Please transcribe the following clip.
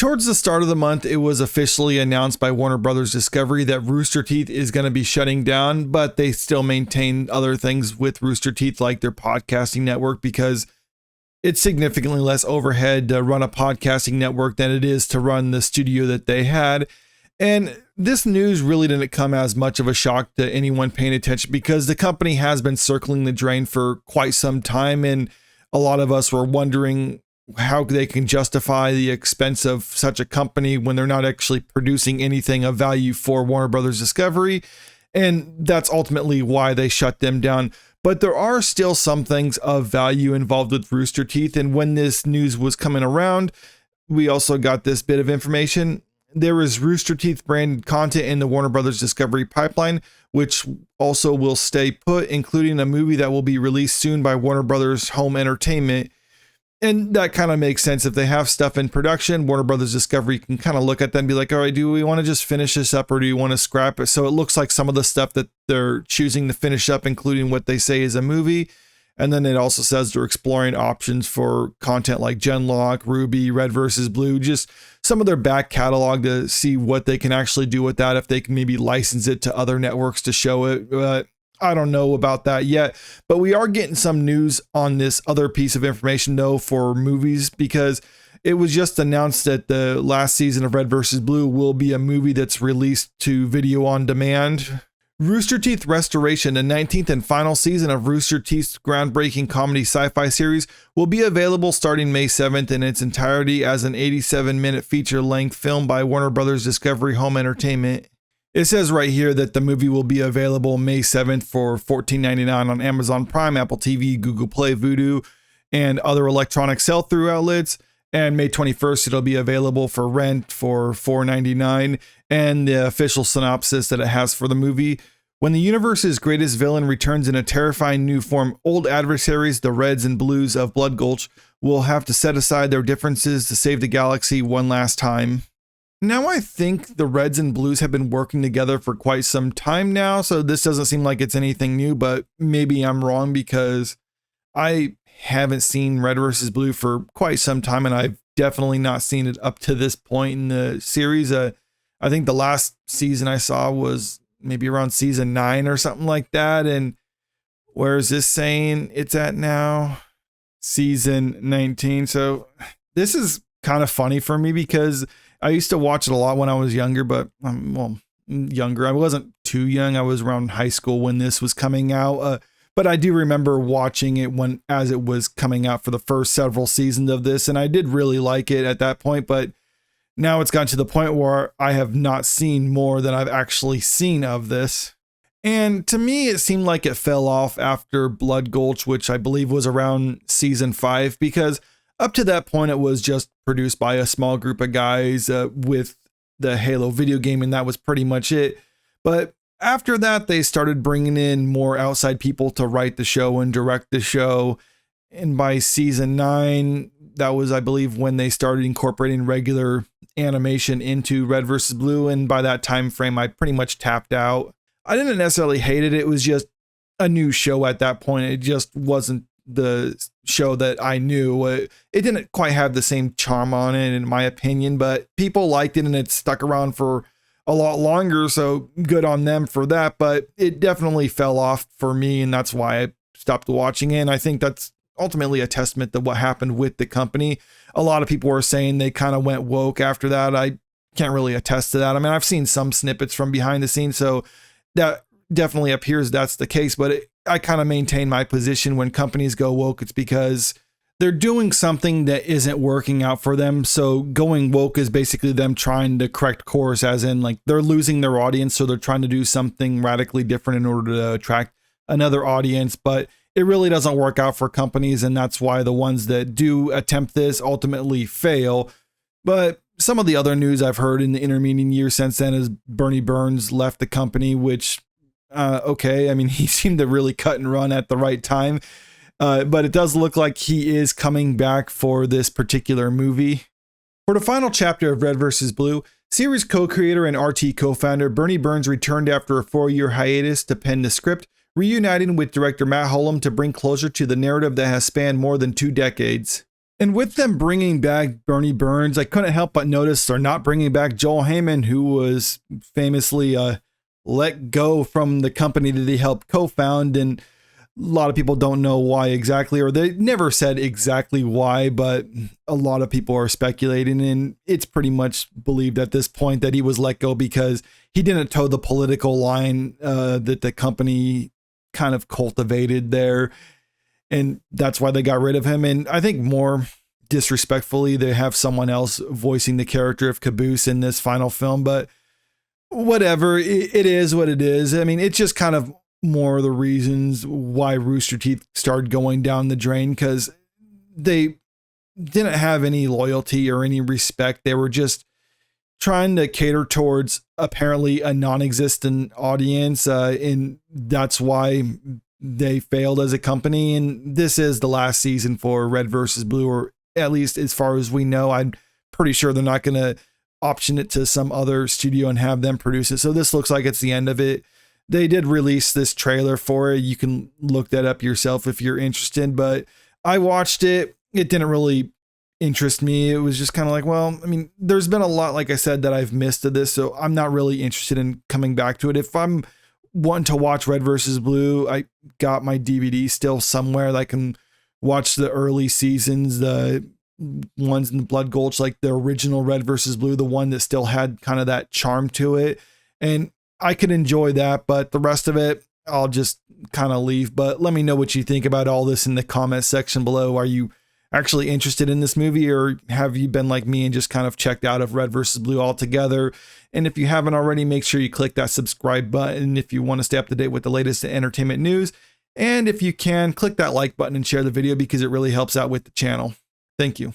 Towards the start of the month, it was officially announced by Warner Brothers Discovery that Rooster Teeth is going to be shutting down, but they still maintain other things with Rooster Teeth, like their podcasting network, because it's significantly less overhead to run a podcasting network than it is to run the studio that they had. And this news really didn't come as much of a shock to anyone paying attention, because the company has been circling the drain for quite some time. And a lot of us were wondering how they can justify the expense of such a company when they're not actually producing anything of value for Warner Brothers Discovery. And that's ultimately why they shut them down. But there are still some things of value involved with Rooster Teeth. And when this news was coming around, we also got this bit of information. There is Rooster Teeth branded content in the Warner Brothers Discovery pipeline, which also will stay put, including a movie that will be released soon by Warner Brothers Home Entertainment. And that kind of makes sense. If they have stuff in production, Warner Brothers Discovery can kind of look at them and be like, all right, do we want to just finish this up, or do you want to scrap it? So it looks like some of the stuff that they're choosing to finish up, including what they say is a movie. And then it also says they're exploring options for content like Genlock, RWBY, Red vs. Blue, just some of their back catalog to see what they can actually do with that, if they can maybe license it to other networks to show it. I don't know about that yet, but we are getting some news on this other piece of information though for movies, because it was just announced that the last season of Red vs. Blue will be a movie that's released to video on demand. Rooster Teeth Restoration, the 19th and final season of Rooster Teeth's groundbreaking comedy sci-fi series, will be available starting May 7th in its entirety as an 87-minute feature-length film by Warner Brothers Discovery Home Entertainment. It says right here that the movie will be available May 7th for $14.99 on Amazon Prime, Apple TV, Google Play, Vudu, and other electronic sell-through outlets. And May 21st, it'll be available for rent for $4.99. And the official synopsis that it has for the movie: when the universe's greatest villain returns in a terrifying new form, old adversaries, the Reds and Blues of Blood Gulch, will have to set aside their differences to save the galaxy one last time. Now, I think the Reds and Blues have been working together for quite some time now, so this doesn't seem like it's anything new, but maybe I'm wrong, because I haven't seen Red vs. Blue for quite some time, and I've definitely not seen it up to this point in the series. I think the last season I saw was maybe around season 9 or something like that. And where is this saying it's at now? Season 19. So this is kind of funny for me, because I used to watch it a lot when I was younger, but younger. I wasn't too young. I was around high school when this was coming out. But I do remember watching it as it was coming out for the first several seasons of this. And I did really like it at that point, but now it's gotten to the point where I have not seen more than I've actually seen of this. And to me, it seemed like it fell off after Blood Gulch, which I believe was around season 5, because up to that point, it was just produced by a small group of guys with the Halo video game, and that was pretty much it. But after that, they started bringing in more outside people to write the show and direct the show. And by season 9, that was, I believe, when they started incorporating regular animation into Red vs. Blue. And by that time frame, I pretty much tapped out. I didn't necessarily hate it. It was just a new show at that point. It just wasn't the show that I knew. It didn't quite have the same charm on it, in my opinion, but people liked it and it stuck around for a lot longer. So good on them for that. But it definitely fell off for me, and that's why I stopped watching it. And I think that's ultimately a testament to what happened with the company. A lot of people were saying they kind of went woke after that. I can't really attest to that. I mean, I've seen some snippets from behind the scenes, so that definitely appears that's the case. But I kind of maintain my position: when companies go woke, it's because they're doing something that isn't working out for them. So going woke is basically them trying to correct course, as in like they're losing their audience, so they're trying to do something radically different in order to attract another audience. But it really doesn't work out for companies, and that's why the ones that do attempt this ultimately fail. But some of the other news I've heard in the intervening years since then is Bernie Burns left the company, which, okay, I mean, he seemed to really cut and run at the right time. But it does look like he is coming back for this particular movie. For the final chapter of Red vs. Blue, series co-creator and RT co-founder Bernie Burns returned after a 4-year hiatus to pen the script, reuniting with director Matt Hullum to bring closure to the narrative that has spanned more than 2 decades. And with them bringing back Bernie Burns, I couldn't help but notice they're not bringing back Joel Heyman, who was famously let go from the company that he helped co-found. And a lot of people don't know why exactly, or they never said exactly why, but a lot of people are speculating, and it's pretty much believed at this point that he was let go because he didn't toe the political line that the company kind of cultivated there. And that's why they got rid of him. And I think more disrespectfully, they have someone else voicing the character of Caboose in this final film, but whatever, it is what it is. I mean, it's just kind of more of the reasons why Rooster Teeth started going down the drain, because they didn't have any loyalty or any respect. They were just trying to cater towards apparently a non-existent audience, and that's why they failed as a company. And this is the last season for Red versus Blue, or at least as far as we know. I'm pretty sure they're not going to option it to some other studio and have them produce it. So this looks like it's the end of it. They did release this trailer for it. You can look that up yourself if you're interested, but I watched it. It didn't really interest me. It was just kind of like, well, I mean, there's been a lot, like I said, that I've missed of this, so I'm not really interested in coming back to it. If I'm wanting to watch Red versus Blue, I got my DVD still somewhere that I can watch the early seasons, the ones in the Blood Gulch, like the original Red versus Blue, the one that still had kind of that charm to it. And I could enjoy that, but the rest of it, I'll just kind of leave. But let me know what you think about all this in the comment section below. Are you actually interested in this movie, or have you been like me and just kind of checked out of Red versus Blue altogether? And if you haven't already, make sure you click that subscribe button if you want to stay up to date with the latest entertainment news. And if you can, click that like button and share the video because it really helps out with the channel. Thank you.